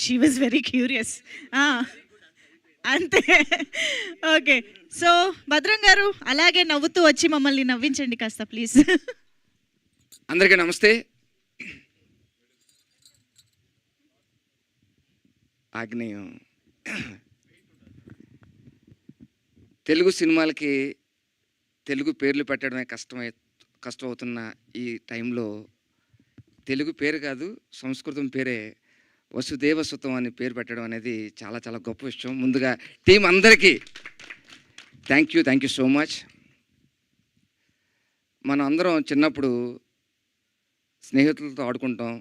She was very curious. అంతే. Okay. So భద్రం గారు అలాగే నవ్వుతూ వచ్చి మమ్మల్ని నవ్వించండి కాస్త ప్లీజ్. అందరికీ నమస్తే. ఆగ్నేయం తెలుగు సినిమాలకి తెలుగు పేర్లు పెట్టడమే కష్టం అవుతున్న ఈ టైంలో తెలుగు పేరు కాదు, సంస్కృతం పేరే వసుదేవ సుతం అని పేరు పెట్టడం అనేది చాలా చాలా గొప్ప విషయం. ముందుగా టీం అందరికీ థ్యాంక్ యూ సో మచ్. మనం అందరం చిన్నప్పుడు స్నేహితులతో ఆడుకుంటాం,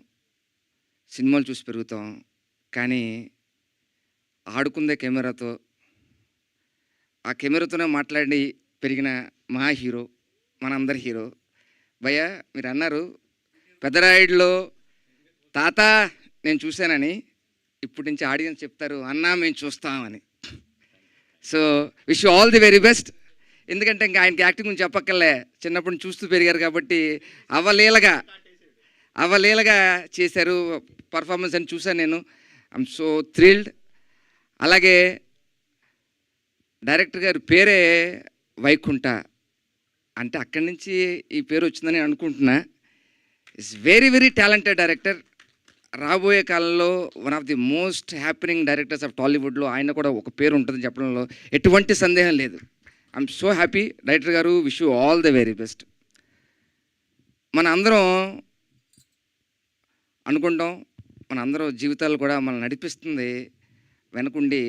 సినిమాలు చూసి పెరుగుతాం. కానీ ఆడుకుందే కెమెరాతో, ఆ కెమెరాతోనే మాట్లాడి పెరిగిన మా హీరో, మనందరి హీరో. భయ్య మీరు అన్నారు పెద్దరాయుడులో తాత నేను చూశానని, ఇప్పటి నుంచి ఆడియన్స్ చెప్తారు అన్నా మేము చూస్తామని. So wish you all the very best. ఎందుకంటే ఇంకా ఆయనకి యాక్టింగ్ గురించి చెప్పక్కర్లే, చిన్నప్పటి నుంచి చూస్తూ పెరిగారు కాబట్టి అవలీలగా చేశారు పర్ఫార్మెన్స్ అని చూశాను నేను. I'm so thrilled. అలాగే డైరెక్టర్ గారి పేరే వైకుంఠ అంటే అక్కడి నుంచి ఈ పేరు వచ్చిందని అనుకుంటున్నా. It's very very talented director. రాబోయే కాలంలో one of the most happening directors of టాలీవుడ్లో ఆయన కూడా ఒక పేరు ఉంటుందని చెప్పడంలో ఎటువంటి సందేహం లేదు. I'm so happy. డైరెక్టర్ గారు wish you all the very best. మన అందరం అనుకుంటాం, మన అందరం జీవితాలు కూడా మనం నడిపిస్తుంది వెనకుండి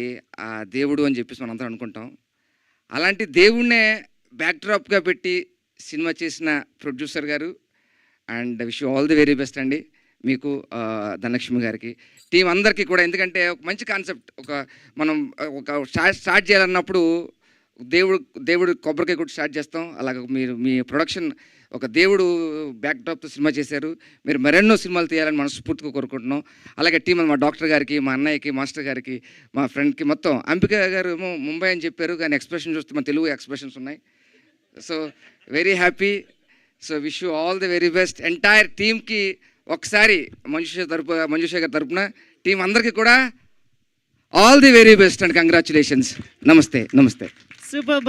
ఆ దేవుడు అని చెప్పేసి మనం అందరం అనుకుంటాం. అలాంటి దేవుడినే బ్యాక్డ్రాప్గా పెట్టి సినిమా చేసిన ప్రొడ్యూసర్ గారు and wish you all the very best అండి. మీకు ధనలక్ష్మి గారికి, టీం అందరికీ కూడా. ఎందుకంటే ఒక మంచి కాన్సెప్ట్, మనం స్టార్ట్ చేయాలన్నప్పుడు దేవుడు కొబ్బరికాయ కూడా స్టార్ట్ చేస్తాం. అలాగే మీరు మీ ప్రొడక్షన్ ఒక దేవుడు బ్యాక్డ్రాప్తో సినిమా చేశారు. మీరు మరెన్నో సినిమాలు తీయాలని మనస్ఫూర్తిగా కోరుకుంటున్నాం. అలాగే టీం మా డాక్టర్ గారికి, మా అన్నయ్యకి, మాస్టర్ గారికి, మా ఫ్రెండ్కి మొత్తం. అంబిక గారు ఏమో ముంబై అని చెప్పారు, కానీ ఎక్స్ప్రెషన్ చూస్తే మన తెలుగు ఎక్స్ప్రెషన్స్ ఉన్నాయి. So very happy. So wish you all the very best entire టీమ్కి. ఒకసారి మంజుష గారి తరపున టీం అందరికీ కూడా all the very best and congratulations. నమస్తే. సూపర్.